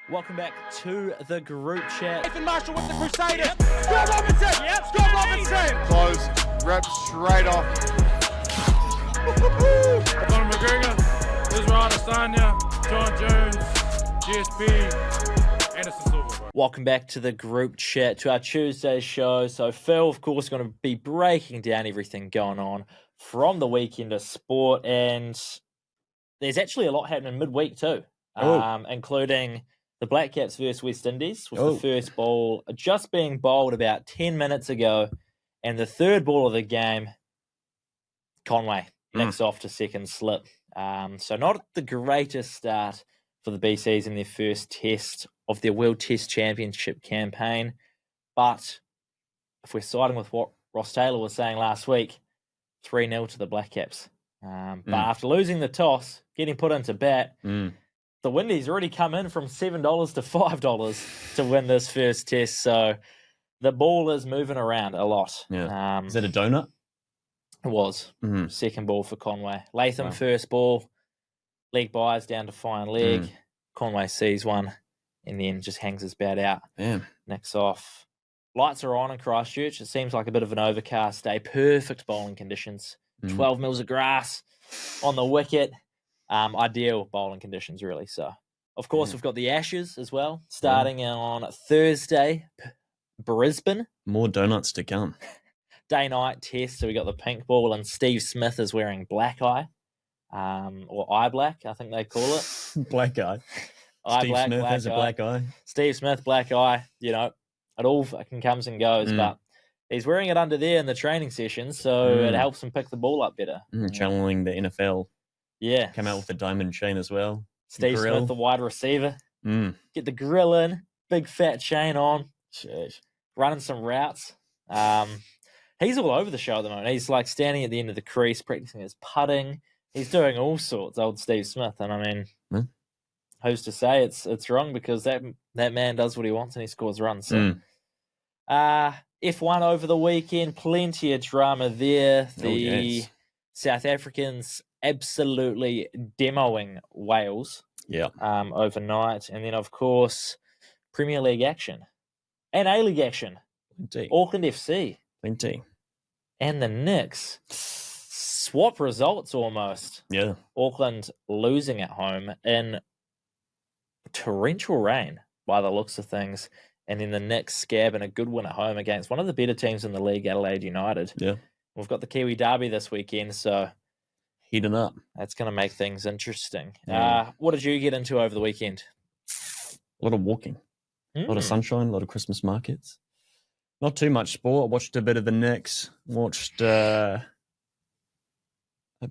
Welcome back to the group chat. Nathan Marshall with the Crusaders. Scott Robinson. Scott Robinson. Close. Rep straight off. Conor McGregor, Israel Adesanya, John Jones, GSP, Anderson Silva. Welcome back to the group chat, to our Tuesday show. So Phil, of course, going to be breaking down everything going on from the weekend of sport. And there's actually a lot happening midweek too, including the Black Caps versus West Indies, with the first ball just being bowled about 10 minutes ago. And the third ball of the game, Conway nicks off to second slip. So not the greatest start for the BCs in their first test of their World Test Championship campaign. But if we're siding with what Ross Taylor was saying last week, 3-0 to the Black Caps. But after losing the toss, getting put into bat, the Windies already come in from $7 to $5 to win this first test. So the ball is moving around a lot. Yeah. Is that a donut? It was. Second ball for Conway. Latham first ball. Leg buys down to fine leg. Conway sees one and then just hangs his bat out. Nicks off. Lights are on in Christchurch. It seems like a bit of an overcast day. Perfect bowling conditions. 12 mils of grass on the wicket. Ideal bowling conditions, really. So, of course, we've got the Ashes as well, starting on Thursday, Brisbane. More donuts to come. Day-night test, so we got the pink ball, and Steve Smith is wearing black eye, or eye black, I think they call it. Black eye. Steve Smith has a black eye. Steve Smith, black eye, you know, it all fucking comes and goes, but he's wearing it under there in the training sessions, so it helps him pick the ball up better. Channeling the NFL. Yeah. Come out with the diamond chain as well. Steve Smith, the wide receiver. Get the grill in, big fat chain on. Jeez. Running some routes. He's all over the show at the moment. He's like standing at the end of the crease, practicing his putting. He's doing all sorts, old Steve Smith. And I mean, who's to say it's wrong, because that man does what he wants and he scores runs. So, F1 over the weekend, plenty of drama there. The South Africans absolutely demoing Wales overnight. And then, of course, Premier League action and A-League action. Plenty. Auckland FC. Plenty. And the Knicks. Swap results almost. Yeah. Auckland losing at home in torrential rain by the looks of things. And then the Knicks scabbing a good win at home against one of the better teams in the league, Adelaide United. Yeah. We've got the Kiwi Derby this weekend, so heating up. That's going to make things interesting. Yeah. What did you get into over the weekend? A lot of walking. A lot of sunshine, a lot of Christmas markets. Not too much sport. I watched a bit of the Knicks. Watched a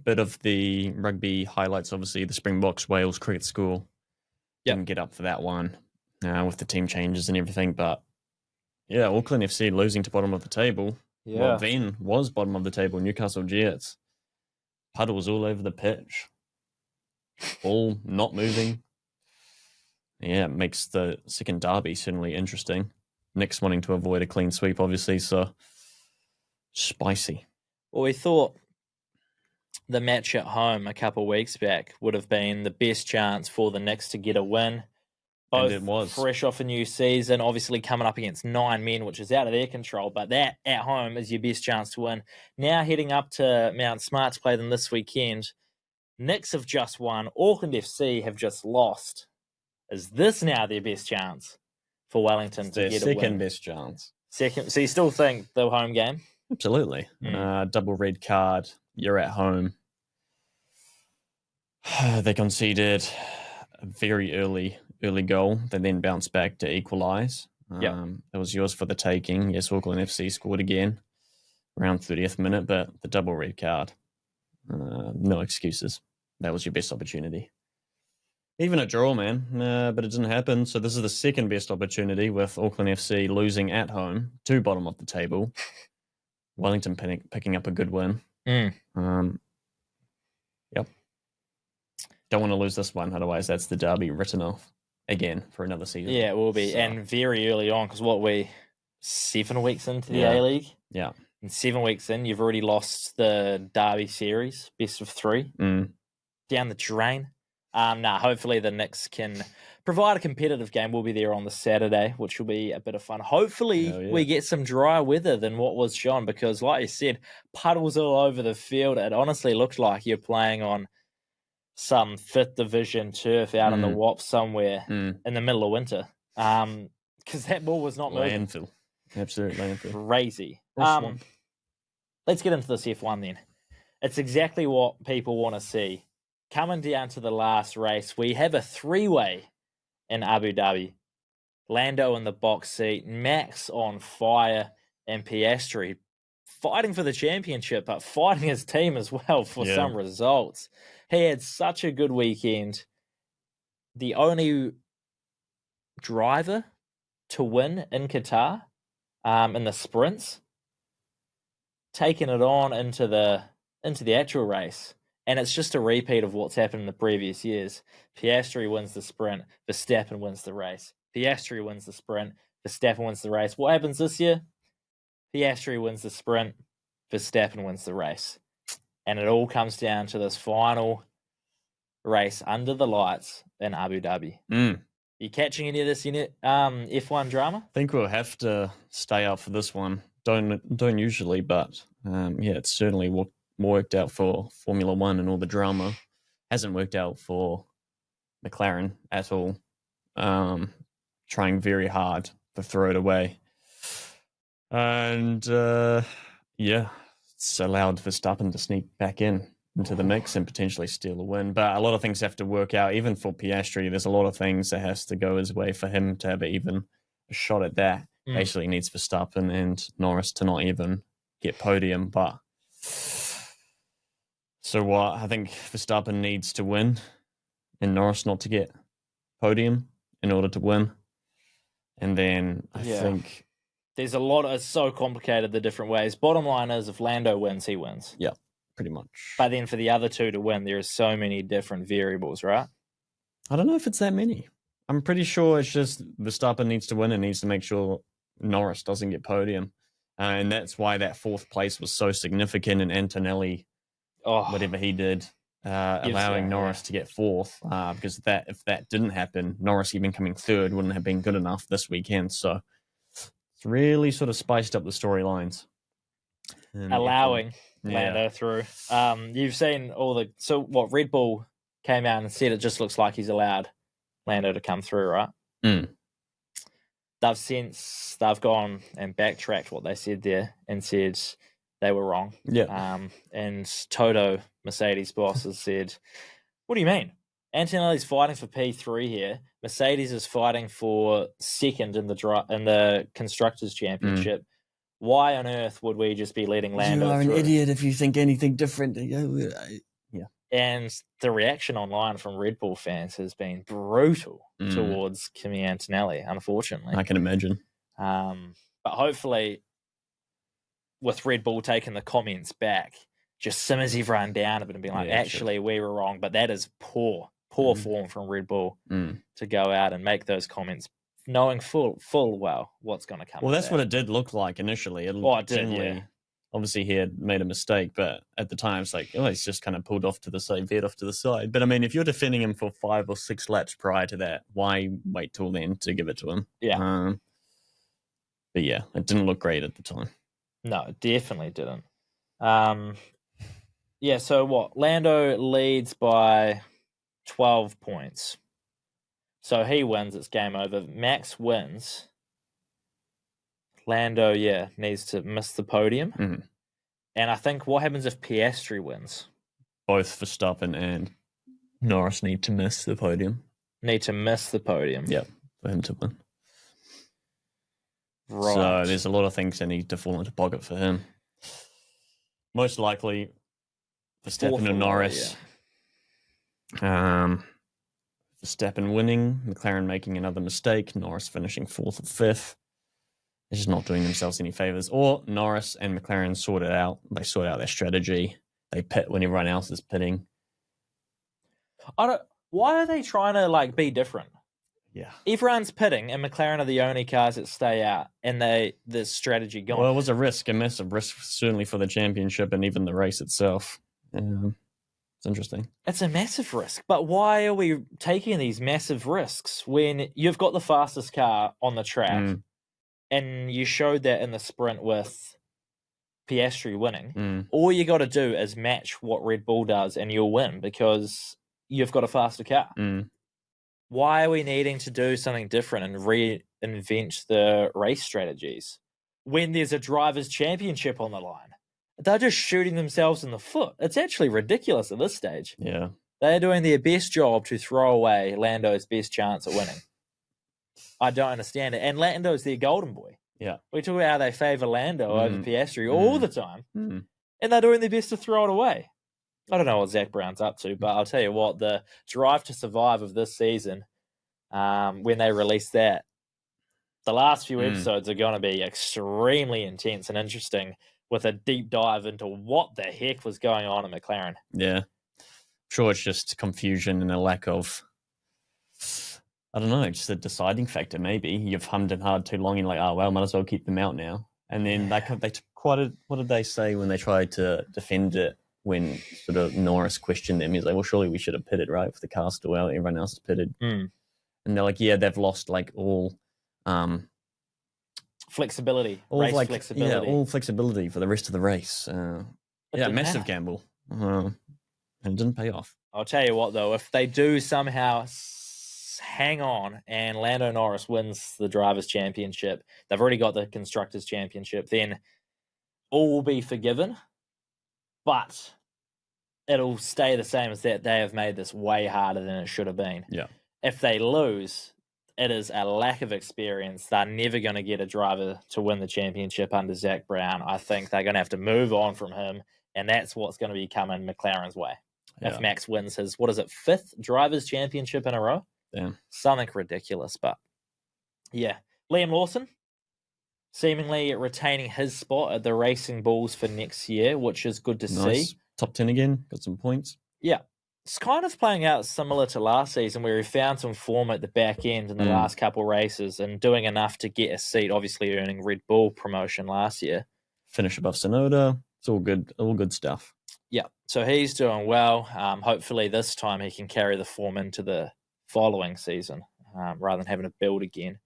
bit of the rugby highlights, obviously, the Springboks Wales Cricket School. Didn't get up for that one with the team changes and everything. But, yeah, Auckland FC losing to bottom of the table. Yeah. Well, then was bottom of the table, Newcastle Jets. Puddles all over the pitch. Ball not moving. Yeah, it makes the second derby certainly interesting. Knicks wanting to avoid a clean sweep, obviously, so spicy. Well, we thought the match at home a couple of weeks back would have been the best chance for the Knicks to get a win. Both and it was. Fresh off a new season, obviously coming up against 9 men, which is out of their control, but that at home is your best chance to win. Now heading up to Mount Smart to play them this weekend. Knicks have just won. Auckland FC have just lost. Is this now their best chance for Wellington to get a win? Second best chance. Second. So you still think the home game? Absolutely. Double red card. You're at home. They conceded a very early goal. They then bounced back to equalise. It was yours for the taking. Yes, Auckland FC scored again around 30th minute, but the double red card. No excuses. That was your best opportunity. Even a draw, man, but it didn't happen. So this is the second best opportunity with Auckland FC losing at home to bottom of the table. Wellington picking up a good win. Don't want to lose this one, otherwise that's the derby written off again for another season. Yeah, it will be, and very early on, because we 7 weeks into the A-League? Yeah. And 7 weeks in, you've already lost the derby series, best of 3. Down the drain. Hopefully the Knicks can provide a competitive game. We'll be there on the Saturday, which will be a bit of fun. Hopefully we get some drier weather than what was shown, because like you said, puddles all over the field. It honestly looked like you're playing on some 5th division turf out in the WAP somewhere in the middle of winter. Because that ball was not moving. Landfill. Absolute landfill. Crazy. Let's get into this F1 then. It's exactly what people want to see. Coming down to the last race, we have a 3-way in Abu Dhabi. Lando in the box seat, Max on fire, and Piastri fighting for the championship, but fighting his team as well for some results. He had such a good weekend. The only driver to win in Qatar in the sprints, taking it on into the actual race. And it's just a repeat of what's happened in the previous years. Piastri wins the sprint, Verstappen wins the race. Piastri wins the sprint, Verstappen wins the race. What happens this year? Piastri wins the sprint, Verstappen wins the race. And it all comes down to this final race under the lights in Abu Dhabi. You catching any of this F1 drama? I think we'll have to stay up for this one. Don't usually, but it's certainly worked out for Formula One and all the drama. Hasn't worked out for McLaren at all. Trying very hard to throw it away. And it's allowed Verstappen to sneak back into the mix and potentially steal a win. But a lot of things have to work out. Even for Piastri, there's a lot of things that has to go his way for him to have even a shot at that. Basically needs Verstappen and Norris to not even get podium. But so what? I think Verstappen needs to win and Norris not to get podium in order to win. And then I think there's a lot. It's so complicated, the different ways. Bottom line is, if Lando wins, he wins. Yeah, pretty much. But then for the other two to win, there are so many different variables, right? I don't know if it's that many. I'm pretty sure it's just Verstappen needs to win and needs to make sure Norris doesn't get podium. And that's why that 4th place was so significant, and Antonelli, whatever he did, allowing Norris to get 4th. Because if that didn't happen, Norris even coming 3rd wouldn't have been good enough this weekend. So it's really sort of spiced up the storylines. Allowing Lando through. You've seen Red Bull came out and said it just looks like he's allowed Lando to come through, right? They've gone and backtracked what they said there and said they were wrong. And Toto, Mercedes boss, has said, "What do you mean? Antonelli's fighting for P3 here. Mercedes is fighting for 2nd in the Constructors' Championship. Why on earth would we just be letting Lando through? You are an idiot if you think anything different." And the reaction online from Red Bull fans has been brutal towards Kimi Antonelli, unfortunately. I can imagine. But hopefully, with Red Bull taking the comments back, just simmers everyone down a bit and being like, actually, we were wrong. But that is poor form from Red Bull to go out and make those comments, knowing full well what's going to come. Well, that's what it did look like initially. It did, obviously, he had made a mistake, but at the time, it's like, he's just kind of pulled off to the side, veered off to the side. But I mean, if you're defending him for 5 or 6 laps prior to that, why wait till then to give it to him? But it didn't look great at the time. No, it definitely didn't. So what? Lando leads by 12 points. So he wins, it's game over. Max wins. Lando, needs to miss the podium. And I think what happens if Piastri wins? Both Verstappen and Norris need to miss the podium. Yep, for him to win. Right. So there's a lot of things that need to fall into pocket for him. Most likely, Verstappen and Norris. Verstappen winning, McLaren making another mistake, Norris finishing 4th or 5th. They're just not doing themselves any favors. Or Norris and McLaren sort it out. They sort out their strategy. They pit when everyone else is pitting. Why are they trying to be different? Yeah. Everyone's pitting, and McLaren are the only cars that stay out, and the strategy gone. Well, it was a massive risk, certainly for the championship and even the race itself. It's interesting. It's a massive risk. But why are we taking these massive risks when you've got the fastest car on the track and you showed that in the sprint with Piastri winning? All you got to do is match what Red Bull does and you'll win because you've got a faster car. Why are we needing to do something different and reinvent the race strategies when there's a driver's championship on the line? They're just shooting themselves in the foot. It's actually ridiculous at this stage. Yeah. They're doing their best job to throw away Lando's best chance at winning. I don't understand it. And Lando's their golden boy. Yeah. We talk about how they favour Lando over Piastri all the time. And they're doing their best to throw it away. I don't know what Zach Brown's up to, but I'll tell you what, the drive to survive of this season, when they release that, the last few episodes are going to be extremely intense and interesting with a deep dive into what the heck was going on at McLaren. Yeah. I'm sure it's just confusion and a lack of, I don't know, just a deciding factor maybe. You've hummed and hard too long and you're like, oh, well, might as well keep them out now. And then what did they say when they tried to defend it when sort of Norris questioned them? He's like, well, surely we should have pitted, right? If the car's still out, everyone else is pitted. And they're like, yeah, they've lost like all... flexibility, flexibility. Yeah, all flexibility for the rest of the race. Massive gamble. And it didn't pay off. I'll tell you what, though, if they do somehow hang on and Lando Norris wins the Drivers' Championship, they've already got the Constructors' Championship, then all will be forgiven, but it'll stay the same as that. They have made this way harder than it should have been. Yeah. If they lose... it is a lack of experience. They're never going to get a driver to win the championship under Zach Brown. I think they're going to have to move on from him, and that's what's going to be coming McLaren's way. Yeah. If Max wins his, 5th Drivers' Championship in a row? Damn. Something ridiculous, but yeah. Liam Lawson, seemingly retaining his spot at the Racing Bulls for next year, which is good to see. Top 10 again, got some points. Yeah. It's kind of playing out similar to last season where he found some form at the back end in the last couple races and doing enough to get a seat, obviously earning Red Bull promotion last year. Finish above Sonoda. It's all good stuff. Yeah, so he's doing well. Hopefully this time he can carry the form into the following season rather than having to build again.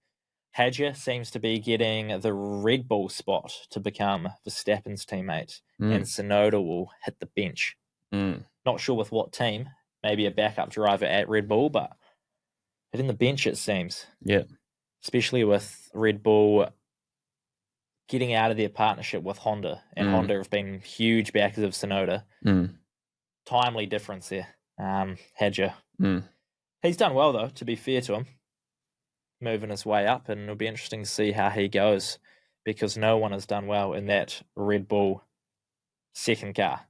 Hadja seems to be getting the Red Bull spot to become Verstappen's teammate, and Sonoda will hit the bench. Not sure with what team, maybe a backup driver at Red Bull, but hitting the bench it seems. Yeah. Especially with Red Bull getting out of their partnership with Honda, and Honda have been huge backers of Sonoda. Timely difference there. Hadja. He's done well though, to be fair to him. Moving his way up, and it'll be interesting to see how he goes because no one has done well in that Red Bull second car.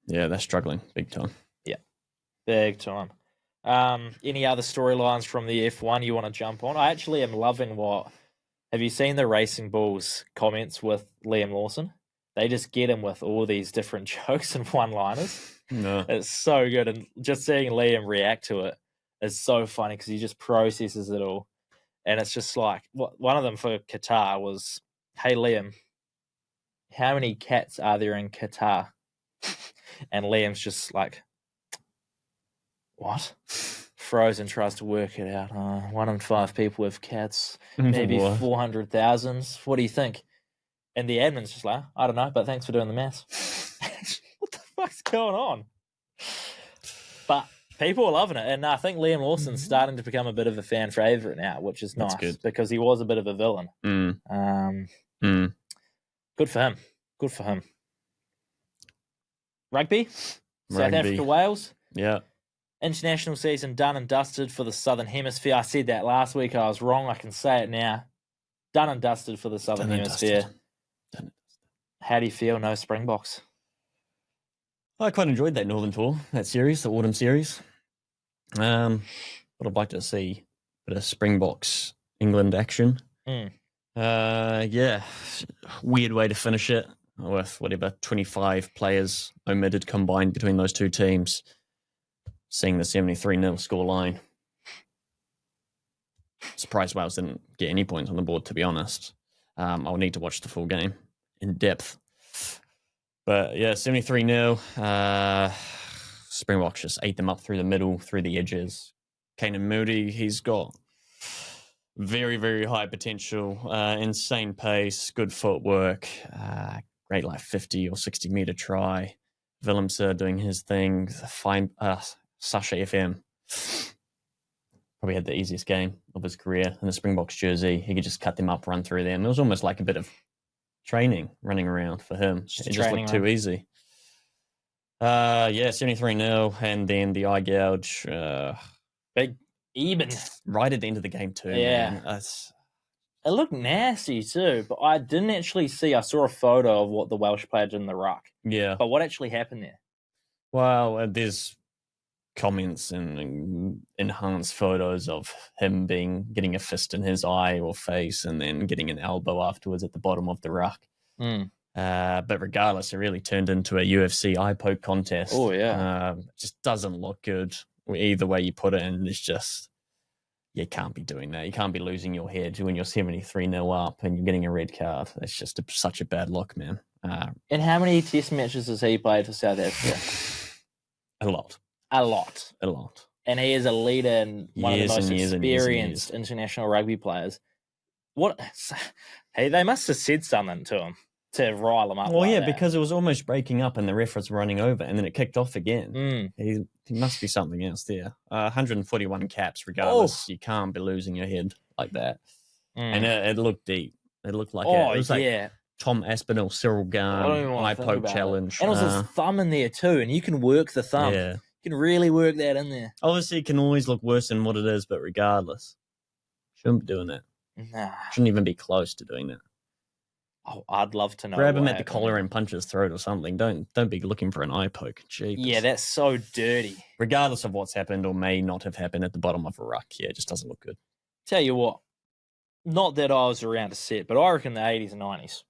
Yeah, they're struggling big time. Yeah, big time. Any other storylines from the F1 you want to jump on? I actually am loving have you seen the Racing Bulls comments with Liam Lawson? They just get him with all these different jokes and one-liners. No. It's so good, and just seeing Liam react to it is so funny because he just processes it all. And it's just like, one of them for Qatar was, hey, Liam, how many cats are there in Qatar? And Liam's just like, what? Frozen tries to work it out. 1 in 5 people with cats, maybe 400,000. What do you think? And the admin's just like, I don't know, but thanks for doing the maths. What the fuck's going on? But people are loving it. And I think Liam Lawson's starting to become a bit of a fan favourite now, which is nice because he was a bit of a villain. Good for him. Good for him. Rugby. South Africa, Wales. Yeah. International season done and dusted for the Southern Hemisphere. I said that last week. I was wrong. I can say it now. Done and dusted for the Southern Hemisphere. How do you feel? No Springboks. I quite enjoyed that Northern Tour, that series, the autumn series. But I'd like to see a bit of Springboks England action. Yeah, weird way to finish it with 25 players omitted combined between those two teams. Seeing the 73-0 score line. Surprised Wales didn't get any points on the board, to be honest. I'll need to watch the full game in depth. But yeah, 73-0. Springboks just ate them up through the middle, through the edges. Kanan Moody, he's got very, very high potential, insane pace, good footwork, great 50 or 60 meter try. Willemse doing his thing. Fine, Sasha FM probably had the easiest game of his career in the Springboks jersey. He could just cut them up, run through them. It was almost like a bit of training running around for him. It just looked too easy. 73-0, and then the eye gouge. Big Eben. Right at the end of the game too. Yeah. Man. It looked nasty too, but I didn't actually see. I saw a photo of what the Welsh player did in the ruck. Yeah. But what actually happened there? Well, there's comments and enhanced photos of him getting a fist in his eye or face and then getting an elbow afterwards at the bottom of the ruck. But regardless, it really turned into a UFC eye poke contest. Oh, yeah. It just doesn't look good either way you put it, and it's just, you can't be doing that. You can't be losing your head when you're 73-0 up and you're getting a red card. It's just such a bad look, man. And how many test matches has he played for South Africa? A lot. A lot. A lot. And he is a leader and one of the most experienced international rugby players. Hey, they must have said something to him to rile him up. Well, that. Because it was almost breaking up and the ref was running over and then it kicked off again. He must be something else there. 141 caps, regardless. You can't be losing your head like that. And it looked deep. It looked like it was like Tom Aspinall, Cyril Garn, eye poke challenge. And it was his thumb in there too, and you can work the thumb. Yeah. You can really work that in there. Obviously, it can always look worse than what it is, but regardless, shouldn't be doing that. Nah. Shouldn't even be close to doing that. Oh, I'd love to know. Grab him at the collar and punch his throat or something. Don't be looking for an eye poke. Jeepers. Yeah, that's so dirty. Regardless of what's happened or may not have happened at the bottom of a ruck, it just doesn't look good. Tell you what, not that I was around to see it, but I reckon the 80s and 90s,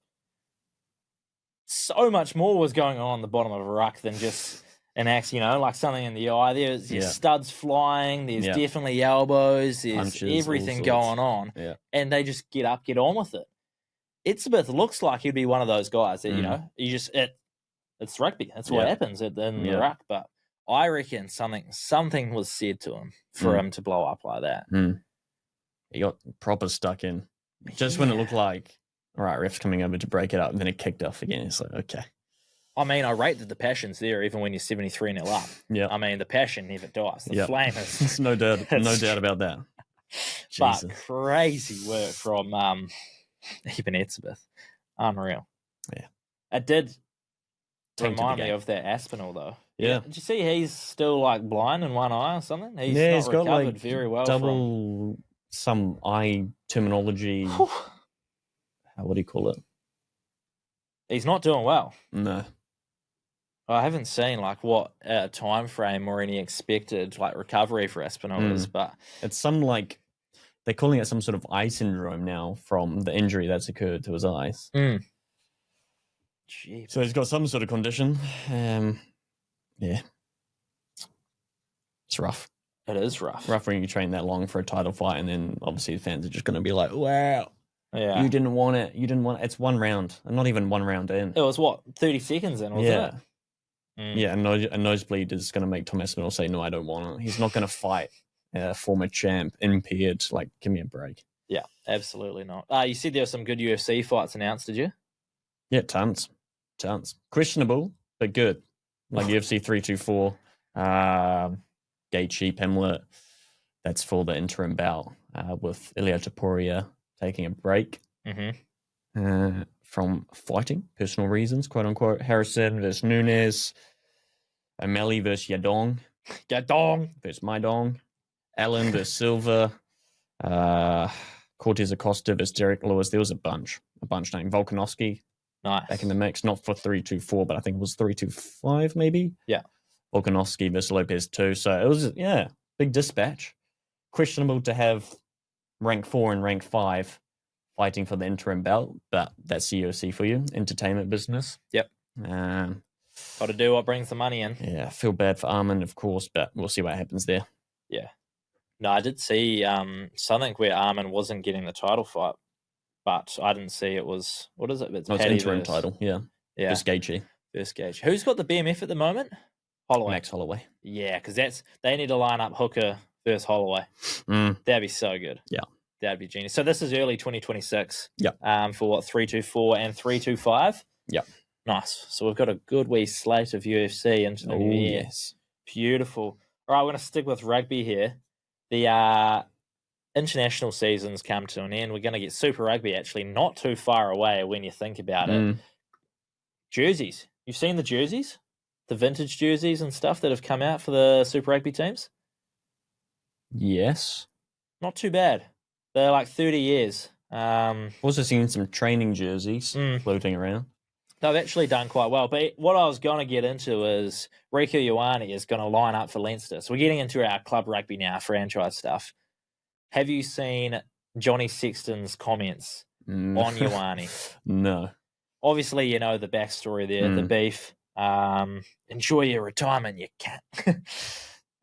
so much more was going on the bottom of a ruck than just an axe, like something in the eye. There's studs flying, there's definitely elbows, there's punches, everything going on. Yeah. And they just get up, get on with it. Etzebeth looks like he'd be one of those guys that, it's rugby. That's what happens in the ruck. But I reckon something was said to him for him to blow up like that. He got proper stuck in. Just when it looked like, all right, ref's coming over to break it up, and then it kicked off again. It's like, okay. I mean, I rate that the passion's there even when you're 73-0 up. Yeah. I mean, the passion never dies. The flame is... no doubt about that. But crazy work from Eben Etzebeth. Unreal. Yeah. It did remind me of that Aspinall, though. Yeah. Did you see he's still, blind in one eye or something? He's not recovered very well from... some eye terminology... What do you call it? He's not doing well. No. I haven't seen what time frame or any expected recovery for Aspinall is, but it's some they're calling it some sort of eye syndrome now from the injury that's occurred to his eyes. Jeez. So he's got some sort of condition. Yeah, it's rough. It is rough. Rough when you train that long for a title fight, and then obviously the fans are just going to be like, "Wow, yeah, you didn't want it. You didn't want it." It's one round, and not even one round in. It was 30 seconds in, wasn't it? Yeah, a nosebleed is going to make Tom Aspinall say, "No, I don't want it." He's not going to fight a former champ impaired. Give me a break. Yeah, absolutely not. You said there were some good UFC fights announced, did you? Yeah, tons. Questionable, but good. UFC 324, Gaethje, Pimlet. That's for the interim bout with Ilia Topuria taking a break from fighting, personal reasons, quote unquote. Harrison versus Nunes, O'Malley versus Yadong versus Maidong, Allen versus Silva, Cortez Acosta versus Derek Lewis. There was a bunch named Volkanovski. Nice. Back in the mix, not for 324, but I think it was 325 maybe. Yeah. Volkanovski versus Lopez too. So it was, big dispatch. Questionable to have rank 4 and rank 5 fighting for the interim belt, but that's the UFC for you, entertainment business. Yep. Got to do what brings the money in. Yeah, feel bad for Armin, of course, but we'll see what happens there. Yeah. No, I did see something where Armin wasn't getting the title fight, but I didn't see it was, what is it? It's interim title, yeah. Versus Gaethje. Who's got the BMF at the moment? Holloway. Max Holloway. Yeah, because they need to line up Hooker versus Holloway. That'd be so good. Yeah. That'd be genius. So this is early 2026. Yeah. For what, 324 and 325? Yeah. Nice. So we've got a good wee slate of UFC into the new year. Yes. Beautiful. All right, we're going to stick with rugby here. The international season's come to an end. We're going to get Super Rugby actually not too far away when you think about it. Jerseys. You've seen the jerseys? The vintage jerseys and stuff that have come out for the Super Rugby teams? Yes. Not too bad. They're like 30 years. Also seen some training jerseys floating around. They've actually done quite well. But what I was going to get into is Rico Ioane is going to line up for Leinster. So we're getting into our club rugby now, franchise stuff. Have you seen Johnny Sexton's comments on Ioane? No. Obviously, you know the backstory there, the beef. Enjoy your retirement, you cat.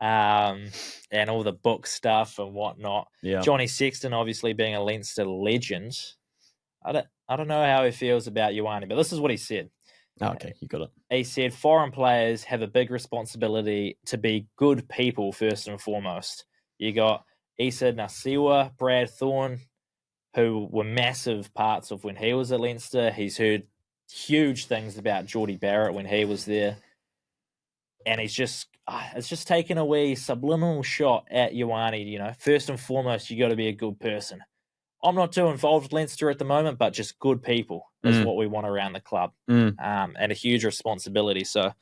And all the book stuff and whatnot. Yeah. Johnny Sexton, obviously being a Leinster legend. I don't know how he feels about Ioane, but this is what he said. Okay, you got it. He said, foreign players have a big responsibility to be good people first and foremost. You got Issa Nasiwa, Brad Thorne, who were massive parts of when he was at Leinster. He's heard huge things about Geordie Barrett when he was there. And he's just, it's just taken a wee subliminal shot at Ioane. You know, first and foremost, you got to be a good person. I'm not too involved with Leinster at the moment, but just good people is what we want around the club, and a huge responsibility. So,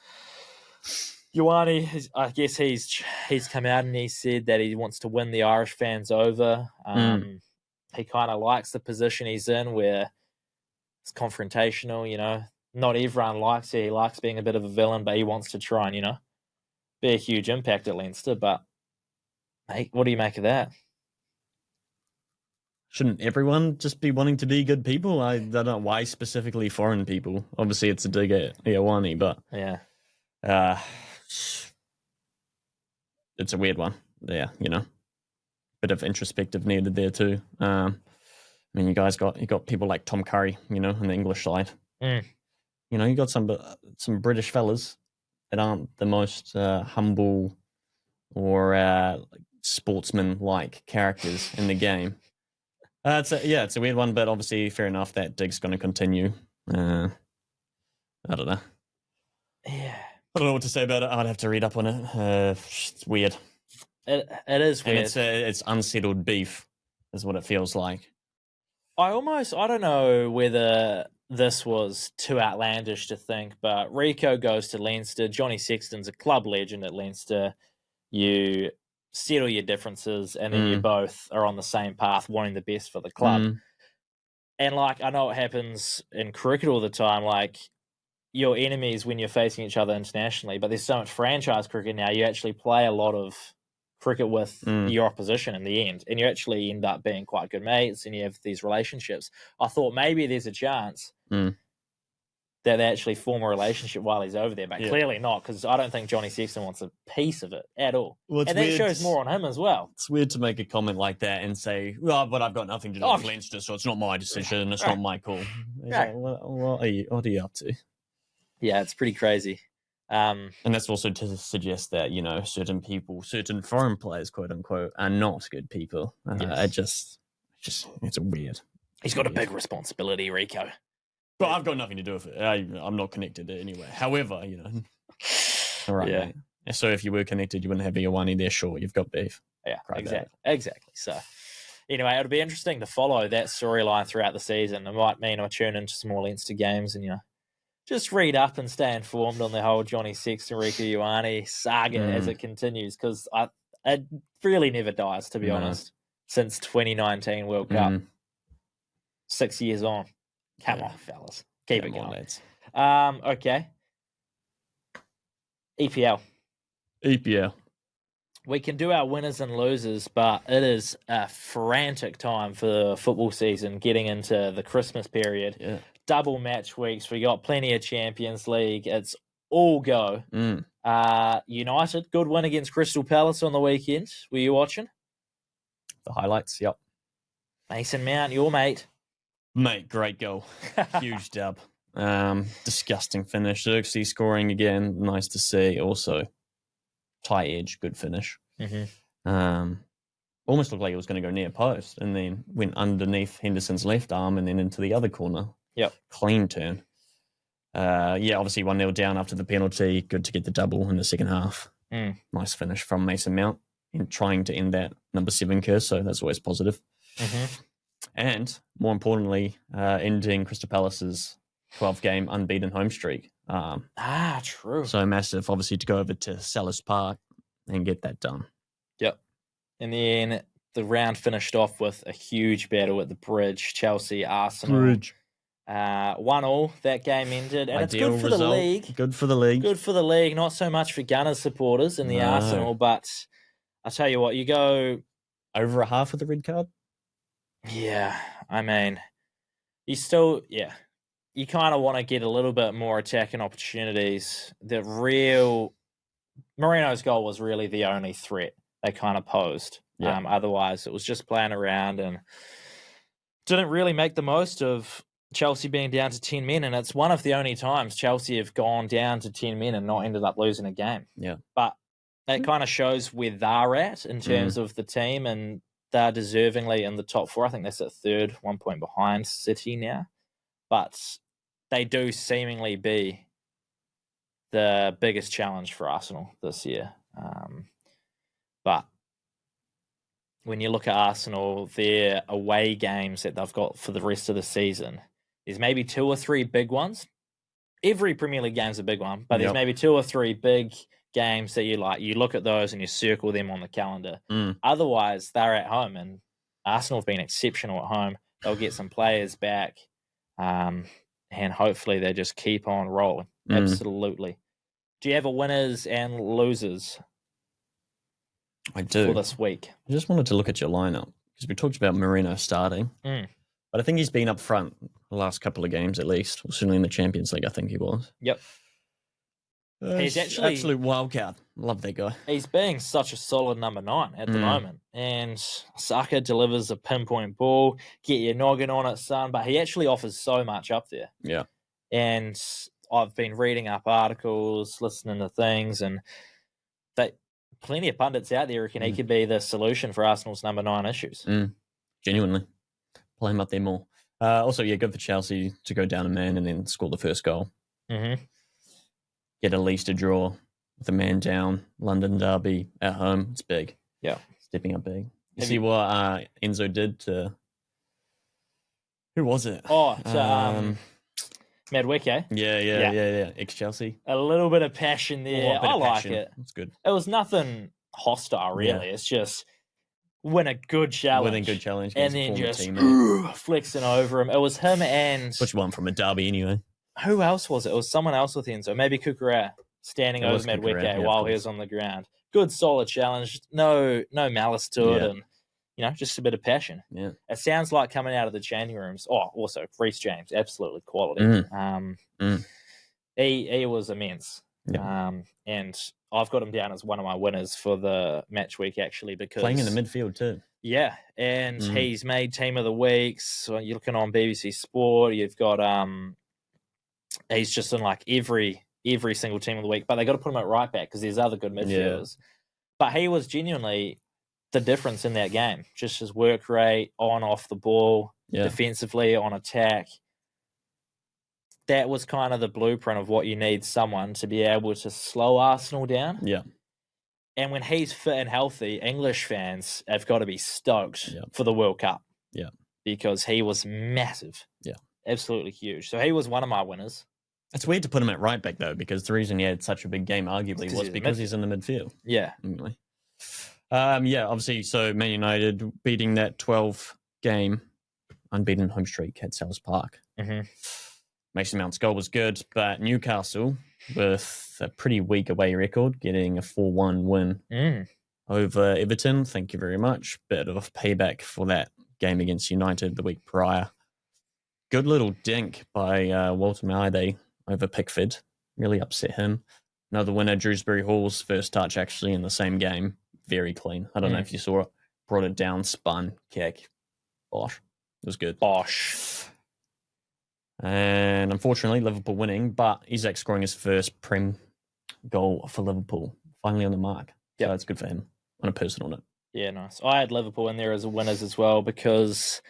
Ioane, I guess he's come out and he said that he wants to win the Irish fans over. He kind of likes the position he's in, where it's confrontational. You know, not everyone likes it. He likes being a bit of a villain, but he wants to try and be a huge impact at Leinster. But mate, what do you make of that? Shouldn't everyone just be wanting to be good people? I don't know why specifically foreign people. Obviously, it's a dig at Ioane, but it's a weird one. Yeah, bit of introspective needed there too. I mean, you got people like Tom Curry, in the English side. You got some British fellas that aren't the most humble or sportsman-like characters in the game. It's a weird one, but obviously, fair enough. That dig's going to continue. I don't know. Yeah, I don't know what to say about it. I'd have to read up on it. It's weird. It is weird. And it's unsettled beef, is what it feels like. I don't know whether this was too outlandish to think, but Rico goes to Leinster. Johnny Sexton's a club legend at Leinster. You settle your differences, and then you both are on the same path, wanting the best for the club. And I know it happens in cricket all the time. Your enemies when you're facing each other internationally, but there's so much franchise cricket now. You actually play a lot of cricket with your opposition in the end, and you actually end up being quite good mates, and you have these relationships. I thought maybe there's a chance that they actually form a relationship while he's over there, but clearly not, because I don't think Johnny Sexton wants a piece of it at all. Well, and that shows more on him as well. It's weird to make a comment like that and say, well, but I've got nothing to do with Leinster, so it's not my decision, it's not my call. Like, what are you up to? Yeah, it's pretty crazy. And that's also to suggest that, certain people, certain foreign players, quote unquote, are not good people. It's weird. He's got a big responsibility, Rico. But I've got nothing to do with it. I'm not connected anyway. However, All right. Yeah. Mate. So if you were connected, you wouldn't have Ioane there. Sure, you've got beef. Yeah, exactly. So anyway, it'll be interesting to follow that storyline throughout the season. It might mean I tune into some more Leinster games and, just read up and stay informed on the whole Johnny Sexton, Rico Ioane saga as it continues, because it really never dies, to be honest, since 2019 World Cup. 6 years on. Come on, fellas. Keep it going. Lads. Okay. EPL. We can do our winners and losers, but it is a frantic time for the football season, getting into the Christmas period. Yeah. Double match weeks. We got plenty of Champions League. It's all go. United, good win against Crystal Palace on the weekend. Were you watching? The highlights, yep. Mason Mount, your mate. Mate, great goal. Huge dub. Disgusting finish. Xerxes scoring again. Nice to see. Also, tight edge, good finish. Almost looked like it was going to go near post and then went underneath Henderson's left arm and then into the other corner. Yep. Clean turn. Obviously 1-0 down after the penalty. Good to get the double in the second half. Nice finish from Mason Mount in trying to end that number 7 curse, so that's always positive. And more importantly, ending Crystal Palace's 12-game unbeaten home streak. True. So massive, obviously, to go over to Selhurst Park and get that done. Yep. And then the round finished off with a huge battle at the bridge. Chelsea, Arsenal. 1-1 that game ended. And Ideal it's good for result. the league. Good for the league. Good for the league. Not so much for Gunners supporters in the Arsenal, but I'll tell you what, you go... Over a half of the red card? Yeah, I mean, you still... Yeah. You kind of want to get a little bit more attacking opportunities. Marino's goal was really the only threat they kind of posed. Yeah. Otherwise, it was just playing around and didn't really make the most of Chelsea being down to 10 men. And it's one of the only times Chelsea have gone down to 10 men and not ended up losing a game. Yeah. But that kind of shows where they're at in terms of the team, and they're deservingly in the top 4. I think that's at third, 1 point behind City now. But they do seemingly be the biggest challenge for Arsenal this year. But when you look at Arsenal, their away games that they've got for the rest of the season, there's maybe 2 or 3 big ones. Every Premier League game's a big one, but there's maybe 2 or 3 big games that you look at those and you circle them on the calendar. Otherwise, they're at home, and Arsenal have been exceptional at home. They'll get some players back, and hopefully they just keep on rolling. Absolutely. Do you have a winners and losers? I do. For this week. I just wanted to look at your lineup because we talked about Marino starting, but I think he's been up front the last couple of games at least. Well, certainly in the Champions League, I think he was. Yep. He's actually absolute wildcard. Love that guy. He's being such a solid number 9 at the moment, and Saka delivers a pinpoint ball. Get your noggin on it, son. But he actually offers so much up there. Yeah. And I've been reading up articles, listening to things, and plenty of pundits out there reckon he could be the solution for Arsenal's number 9 issues. Genuinely. Play him up there more. Also, good for Chelsea to go down a man and then score the first goal. Get at least a draw with a man down. London derby at home. It's big. Yeah. Stepping up big. You see what Enzo did to... Who was it? Madueke. Yeah. Ex-Chelsea. A little bit of passion there. I like it. That's good. It was nothing hostile, really. It's just win a good challenge. Winning good challenge. And then just flexing over him. It was him and... Which one from a derby anyway? Who else was it? It was someone else with Enzo. Maybe Kukura standing over Madueke while he was on the ground. Good, solid challenge. No malice to it. And, just a bit of passion. Yeah. It sounds like coming out of the changing rooms. Oh, also, Reece James, absolutely quality. He was immense. Yeah. And I've got him down as one of my winners for the match week, actually, because... Playing in the midfield, too. Yeah, and he's made Team of the Week. So you're looking on BBC Sport. You've got... he's just in, like, every single Team of the Week. But they got to put him at right back because there's other good midfielders. Yeah. But he was genuinely... the difference in that game, just his work rate on off the ball, defensively on attack. That was kind of the blueprint of what you need someone to be able to slow Arsenal down. Yeah. And when he's fit and healthy, English fans have got to be stoked for the World Cup. Yeah. Because he was massive. Yeah. Absolutely huge. So he was one of my winners. It's weird to put him at right back, though, because the reason he had such a big game, arguably, was because he's in the midfield. Yeah. Anyway. Obviously, so Man United beating that 12-game unbeaten home streak at Selhurst Park. Mason Mount's goal was good, but Newcastle, with a pretty weak away record, getting a 4-1 win over Everton. Thank you very much. Bit of payback for that game against United the week prior. Good little dink by Walter Maide over Pickford. Really upset him. Another winner, Dewsbury Hall's first touch actually in the same game. Very clean. I don't know if you saw it. Brought it down, spun, kick. Bosh. It was good. Bosh. And unfortunately, Liverpool winning, but Isak scoring his first Prem goal for Liverpool, finally on the mark. So that's good for him on a personal note. Yeah, nice. I had Liverpool in there as winners as well because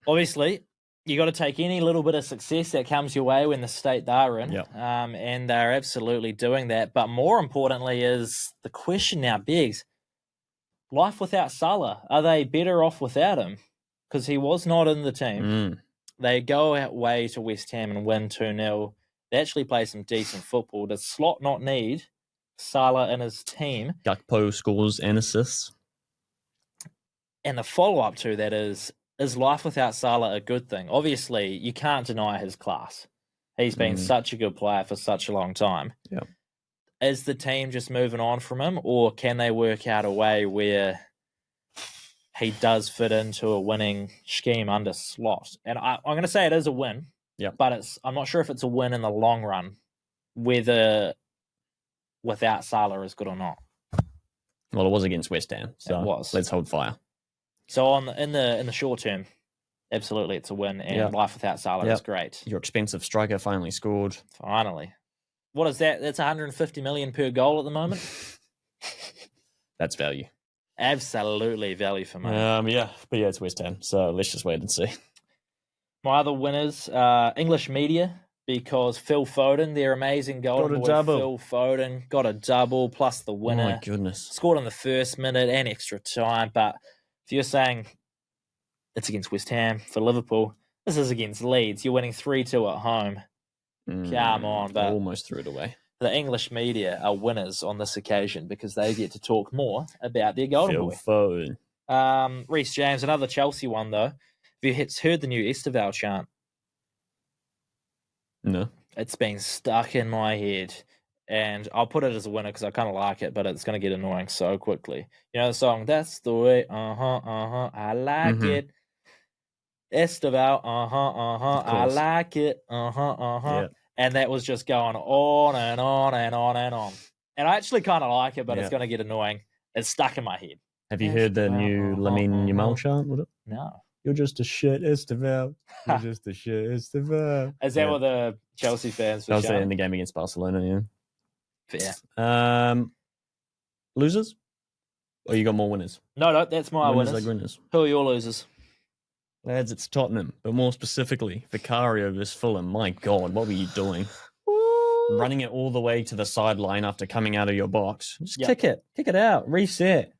obviously you got to take any little bit of success that comes your way when the state they're in. Yep. And they're absolutely doing that. But more importantly is the question now begs, life without Salah, are they better off without him? Because he was not in the team. They go away to West Ham and win 2-0. They actually play some decent football. Does Slot not need Salah in his team? Gakpo scores and assists. And the follow-up to that is life without Salah a good thing? Obviously, you can't deny his class. He's been such a good player for such a long time. Yeah. Is the team just moving on from him, or can they work out a way where he does fit into a winning scheme under Slot? And I'm going to say it is a win, but I'm not sure if it's a win in the long run, whether without Salah is good or not. Well, it was against West Ham, so let's hold fire. So in the short term, absolutely it's a win, and life without Salah is great. Your expensive striker finally scored. Finally. What is that? That's 150 million per goal at the moment. That's value. Absolutely value for money. But it's West Ham, so let's just wait and see. My other winners, English media, because Phil Foden, their amazing golden boy, Phil Foden, got a double plus the winner. Oh my goodness. Scored in the first minute and extra time. But if you're saying it's against West Ham for Liverpool, this is against Leeds. You're winning 3-2 at home. Come on. But almost threw it away. The English media are winners on this occasion because they get to talk more about their golden boy. Phil Foden. Reece James, another Chelsea one, though. Have you heard the new Etzebeth chant? No. It's been stuck in my head. And I'll put it as a winner because I kind of like it, but it's going to get annoying so quickly. You know the song, That's the Way, I like it. Etzebeth, I like it, Yeah. And that was just going on and on and on and on. And I actually kind of like it, but it's going to get annoying. It's stuck in my head. Have you heard the new Lamine Yamal chant with it? No. You're just a shit Etzebeth. You're just a shit Etzebeth. Is that what the Chelsea fans were That was shouting? in the game against Barcelona, Fair. Losers? Or you got more winners? No, that's my winners. Like winners. Who are your losers? Lads, it's Tottenham, but more specifically, Vicario versus Fulham. My God, what were you doing? Running it all the way to the sideline after coming out of your box. Just kick it out, reset.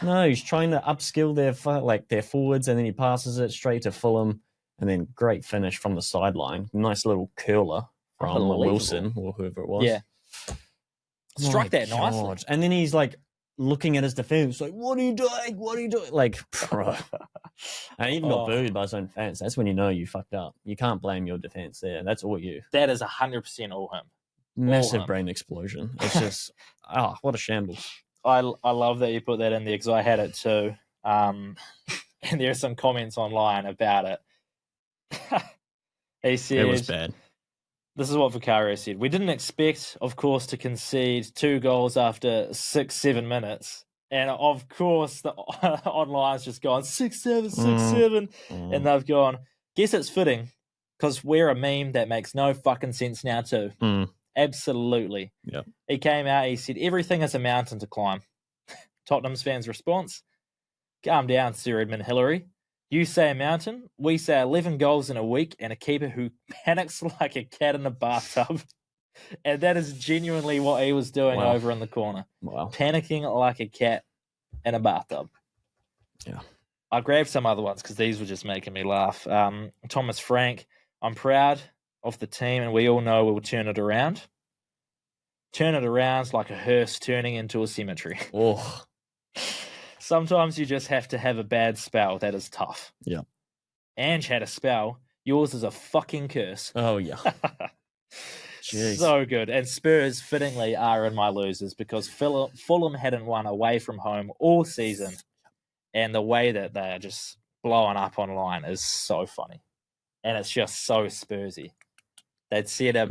No, he's trying to upskill their forwards, and then he passes it straight to Fulham, and then great finish from the sideline. Nice little curler from Wilson or whoever it was. Yeah, struck that nicely. And then he's like looking at his defense, like, "What are you doing? What are you doing?" Like, bro. And he even got booed by his own fans. That's when you know you fucked up. You can't blame your defense there. That's all you. That is 100% all him. Massive brain explosion. It's just, what a shambles. I love that you put that in there because I had it too. And there are some comments online about it. He said, it was bad. This is what Vicario said. We didn't expect, of course, to concede 2 goals after 6-7 minutes. And of course, the online's just gone 6-7, 6-7. And they've gone, guess it's fitting because we're a meme that makes no fucking sense now too. Absolutely. Yeah. He came out, he said, everything is a mountain to climb. Tottenham's fans' response, calm down, Sir Edmund Hillary. You say a mountain, we say 11 goals in a week and a keeper who panics like a cat in a bathtub. And that is genuinely what he was doing over in the corner. Wow. Panicking like a cat in a bathtub. Yeah. I grabbed some other ones because these were just making me laugh. Thomas Frank, I'm proud of the team and we all know we'll turn it around. Turn it around like a hearse turning into a cemetery. Oh. Sometimes you just have to have a bad spell. That is tough. Yeah. Ange had a spell. Yours is a fucking curse. Oh, yeah. Jeez. So good. And Spurs, fittingly, are in my losers because Fulham hadn't won away from home all season. And the way that they are just blowing up online is so funny. And it's just so Spursy. They'd said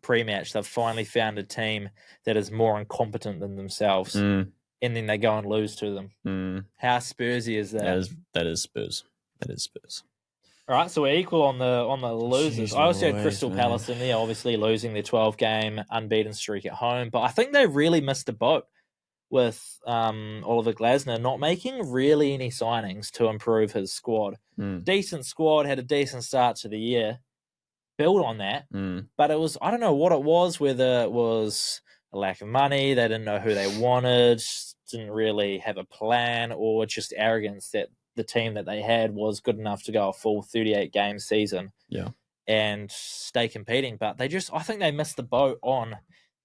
pre-match, they've finally found a team that is more incompetent than themselves. And then they go and lose to them. How Spursy is that? That is Spurs. That is Spurs. All right, so we're equal on the losers. Jeez I also had Louise, Crystal man. Palace in there, obviously losing their 12-game unbeaten streak at home. But I think they really missed the boat with Oliver Glasner not making really any signings to improve his squad. Decent squad, had a decent start to the year. Build on that. But it was, I don't know what it was, whether it was a lack of money, they didn't know who they wanted, didn't really have a plan, or just arrogance that the team that they had was good enough to go a full 38-game season and stay competing. But I think they missed the boat on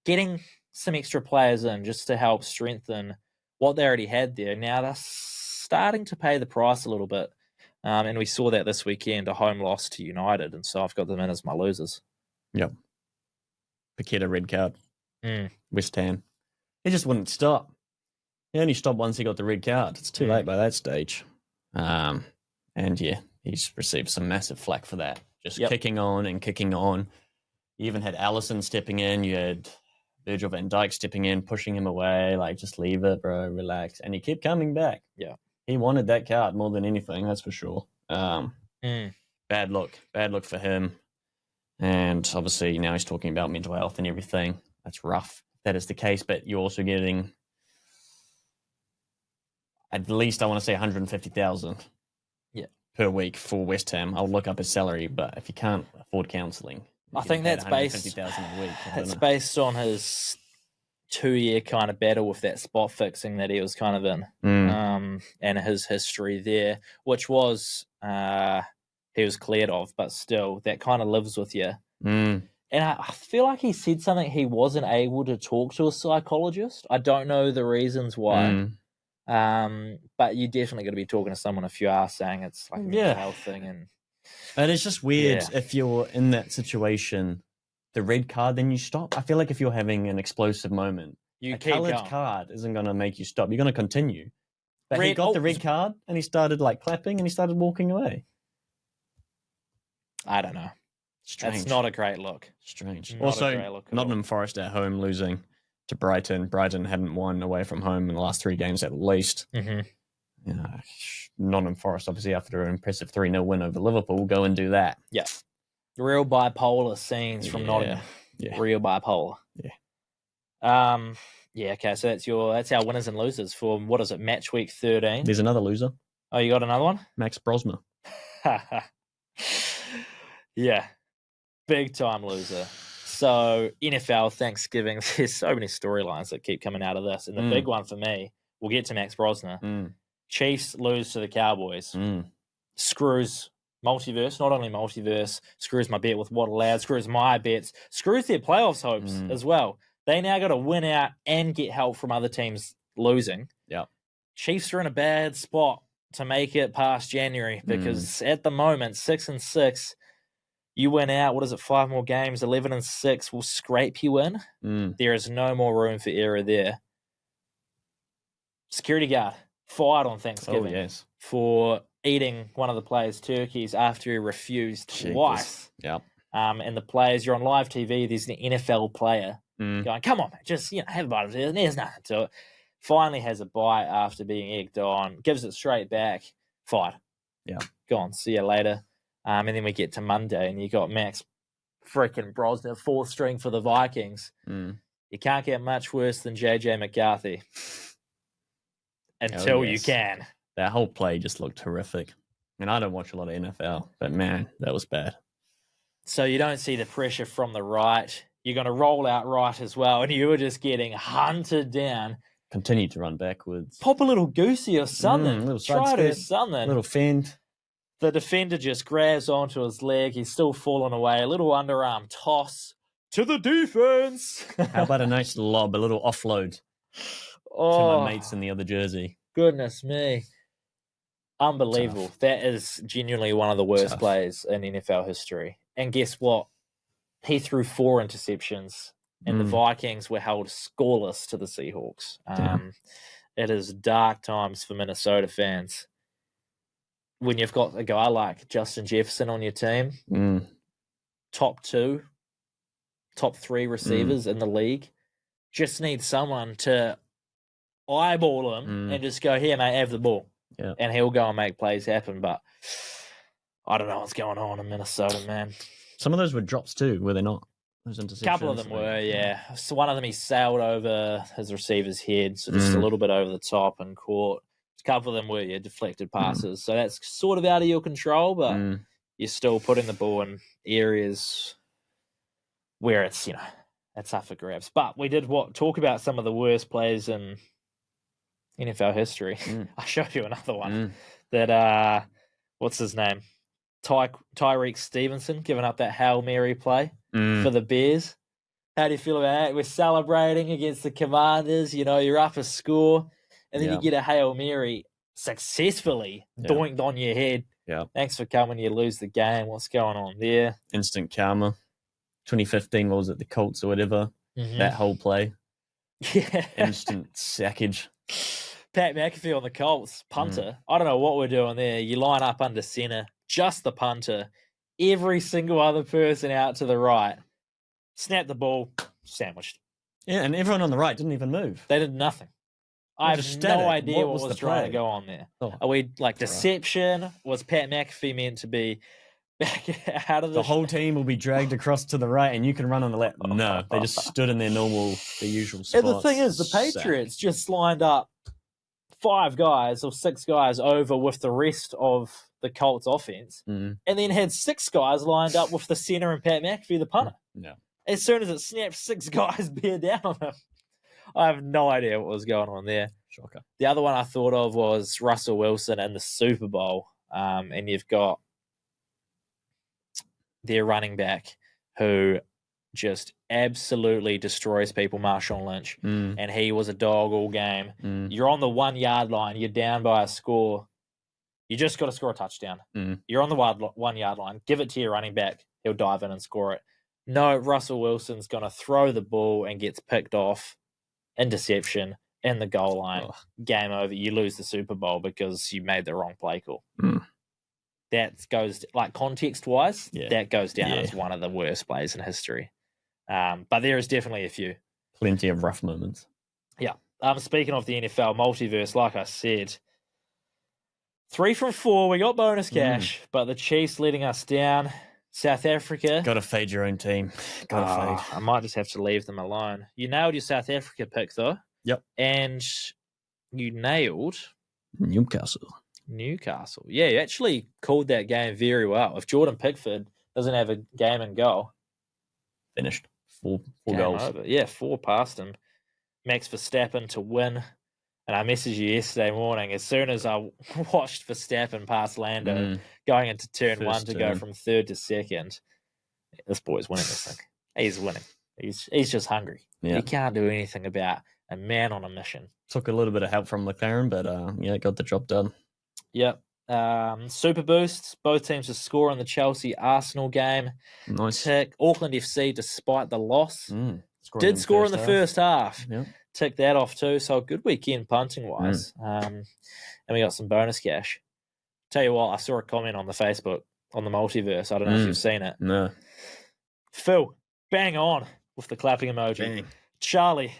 getting some extra players in just to help strengthen what they already had there. Now they're starting to pay the price a little bit. And we saw that this weekend, a home loss to United. And so I've got them in as my losers. Yep. Paqueta, red card. West Ham. He just wouldn't stop. He only stopped once he got the red card. It's too late by that stage. And yeah, he's received some massive flack for that. Just kicking on and kicking on. You even had Alisson stepping in. You had Virgil van Dijk stepping in, pushing him away. Like, just leave it, bro. Relax. And he kept coming back. Yeah. He wanted that card more than anything, that's for sure. Bad look for him. And obviously now he's talking about mental health and everything. That's rough. That is the case, but you're also getting at least, I want to say, 150,000 per week for West Ham. I'll look up his salary, but if you can't afford counselling, I think that's based. A week. It's based on his 2-year kind of battle with that spot fixing that he was kind of in, and his history there, which was he was cleared of, but still that kind of lives with you. And I feel like he said something he wasn't able to talk to a psychologist. I don't know the reasons why. But you definitely got to be talking to someone if you are saying it's like a mental health thing. And it's just weird if you're in that situation, the red card, then you stop. I feel like if you're having an explosive moment, a coloured card isn't going to make you stop. You're going to continue. But he got the red card and he started like clapping and he started walking away. I don't know. Strange. That's not a great look. Strange. Not also, a great look Nottingham Forest at home losing to Brighton. Brighton hadn't won away from home in the last 3 games at least. Nottingham Forest, obviously, after an impressive 3-0 win over Liverpool, go and do that. Yeah. Real bipolar scenes from Nottingham. Yeah. Real bipolar. Yeah. Okay, so that's our winners and losers for, what is it, match week 13. There's another loser. Oh, you got another one? Max Brosma. Yeah. Big time loser. So, NFL Thanksgiving, there's so many storylines that keep coming out of this. And the big one for me, we'll get to Max Brosma. Chiefs lose to the Cowboys. Screws multiverse, not only multiverse, screws my bet with what allowed, screws my bets, screws their playoffs hopes as well. They now got to win out and get help from other teams losing. Yeah. Chiefs are in a bad spot to make it past January because at the moment, 6-6, you win out, 5 more games, 11-6 will scrape you in. There is no more room for error there. Security guard fired on Thanksgiving for eating one of the players' turkeys after he refused twice. And the players, you're on live TV, there's an NFL player going, come on, man, just have a bite of it. There's nothing to it. Finally has a bite after being egged on, gives it straight back, fired. Gone, see you later. And then we get to Monday, and you got Max freaking Brosnan, 4th string for the Vikings. You can't get much worse than JJ McCarthy until you can. That whole play just looked horrific. And I don't watch a lot of NFL, but man, that was bad. So you don't see the pressure from the right. You're going to roll out right as well, and you were just getting hunted down. Continue to run backwards. Pop a little goosey or something. Try to do something. A little fend. The defender just grabs onto his leg. He's still falling away. A little underarm toss to the defense. How about a nice lob, a little offload to my mates in the other jersey? Goodness me. Unbelievable. Tough. That is genuinely one of the worst plays in NFL history. And guess what? He threw 4 interceptions, and the Vikings were held scoreless to the Seahawks. It is dark times for Minnesota fans. When you've got a guy like Justin Jefferson on your team, top 2, top 3 receivers in the league, just need someone to eyeball him and just go, here, mate, have the ball. And he'll go and make plays happen. But I don't know what's going on in Minnesota, man. Some of those were drops too, were they not? Those interceptions. A couple of them were, yeah. So one of them he sailed over his receiver's head, so just a little bit over the top and caught. A couple of them were, deflected passes. So that's sort of out of your control, but you're still putting the ball in areas where it's, it's up for grabs. But we did talk about some of the worst plays in NFL history. I showed you another one that, what's his name? Tyreek Stevenson giving up that Hail Mary play for the Bears. How do you feel about that? We're celebrating against the Commanders. You're up a score, and then you get a Hail Mary successfully doinked on your head. Yeah. Thanks for coming. You lose the game. What's going on there? Instant karma. 2015, what was it? The Colts or whatever. That whole play. Yeah. Instant sackage. Pat McAfee on the Colts, punter. I don't know what we're doing there. You line up under center, just the punter, every single other person out to the right. Snap the ball, sandwiched. Yeah, and everyone on the right didn't even move. They did nothing. I have no idea what was trying to go on there. Are we deception? Right. Was Pat McAfee meant to be back out of the whole team will be dragged across to the right and you can run on the left? No, they just stood in their usual spots. And the thing is, the Patriots just lined up 5 guys or 6 guys over with the rest of the Colts offense, and then had 6 guys lined up with the center and Pat McAfee, the punter. No. As soon as it snapped, 6 guys bear down on him. I have no idea what was going on there. Shocker. The other one I thought of was Russell Wilson in the Super Bowl, and you've got their running back who just absolutely destroys people, Marshawn Lynch, and he was a dog all game. You're on the 1 yard line, you're down by a score. You just got to score a touchdown. You're on the 1 yard line. Give it to your running back. He'll dive in and score it. No, Russell Wilson's going to throw the ball and gets picked off. Interception in the goal line. Game over. You lose the Super Bowl because you made the wrong play call. That goes, context-wise, that goes down as one of the worst plays in history. But there is definitely a few. Plenty of rough moments. Yeah. Speaking of the NFL multiverse, like I said, 3 from 4, we got bonus cash, but the Chiefs letting us down. South Africa. Got to fade your own team. Got to fade. I might just have to leave them alone. You nailed your South Africa pick, though. Yep. And you nailed Newcastle. Yeah, you actually called that game very well. If Jordan Pickford doesn't have a game and goal. Finished. 4 goals. Over. Yeah, 4 past him. Max Verstappen to win. And I messaged you yesterday morning, as soon as I watched Verstappen pass Lando going into turn 1 to go from 3rd to 2nd, this boy's winning this thing. He's winning. He's just hungry. Yeah. He can't do anything about a man on a mission. Took a little bit of help from McLaren, but got the job done. Yep. Super boosts. Both teams to score in the Chelsea-Arsenal game. Nice. Tick. Auckland FC, despite the loss, did score in the first half. Yep. Tick that off too. So a good weekend punting-wise. And we got some bonus cash. Tell you what, I saw a comment on the Facebook on the multiverse. I don't know if you've seen it. No. Phil, bang on with the clapping emoji. Bang. Charlie,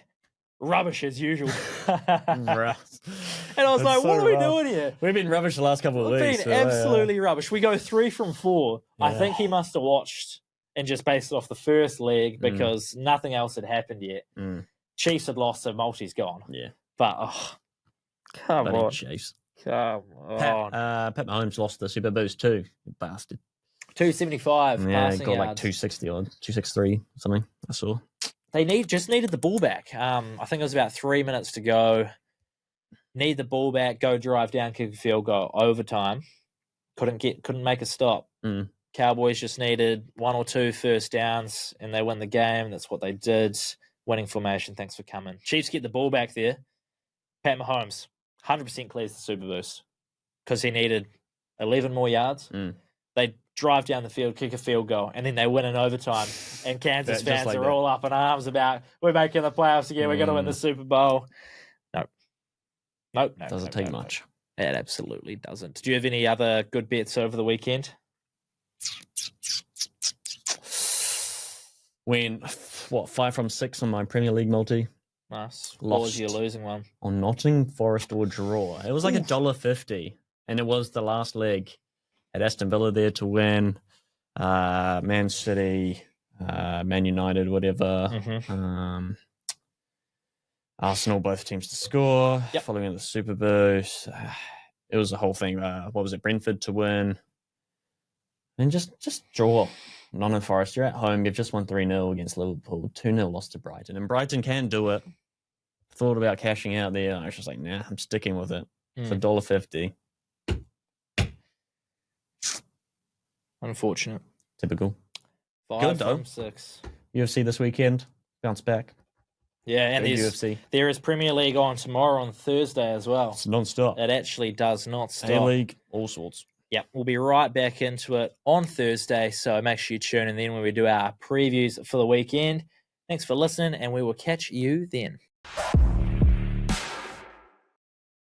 rubbish as usual. Right. And I was like, what are we doing here? We've been rubbish the last couple of weeks. We've been absolutely rubbish. We go 3 from 4. Yeah. I think he must have watched and just based it off the first leg because nothing else had happened yet. Chiefs had lost, so Multi's gone. Yeah. But, come on. Chiefs. Come on. Pat Mahomes lost the Super Boost too. Bastard. 275 Yeah, passing got yards. like 260 or 263 something. I saw. They just needed the ball back. I think it was about 3 minutes to go. Need the ball back, go drive down, kick a field goal, overtime. Couldn't make a stop. Cowboys just needed 1 or 2 first downs and they win the game. That's what they did. Winning formation. Thanks for coming. Chiefs get the ball back there. Pat Mahomes 100% clears the Super Boost because he needed 11 more yards. They drive down the field, kick a field goal, and then they win in overtime. And Kansas fans are all up in arms about, we're making the playoffs again, we're going to win the Super Bowl. Nope. Doesn't take much. It absolutely doesn't. Do you have any other good bets over the weekend? Went 5 from 6 on my Premier League multi. Nice. What was your losing one? On Nottingham Forest or draw. It was like $1.50, and it was the last leg. Had Aston Villa there to win. Man City, Man United, whatever. Arsenal, both teams to score. Following the Super Boost. It was a whole thing. What was it? Brentford to win. And just draw. Nottingham Forest, you're at home. You've just won 3-0 against Liverpool. 2-0 lost to Brighton. And Brighton can do it. Thought about cashing out there. I was just like, nah, I'm sticking with it. It's $1.50. Unfortunate. Typical. 5 Good, from though. 6. UFC this weekend. Bounce back. Yeah, and UFC. there is Premier League on tomorrow on Thursday as well. It's non-stop. It actually does not stop. A-League, all sorts. Yeah, we'll be right back into it on Thursday, so make sure you tune in then when we do our previews for the weekend. Thanks for listening, and we will catch you then.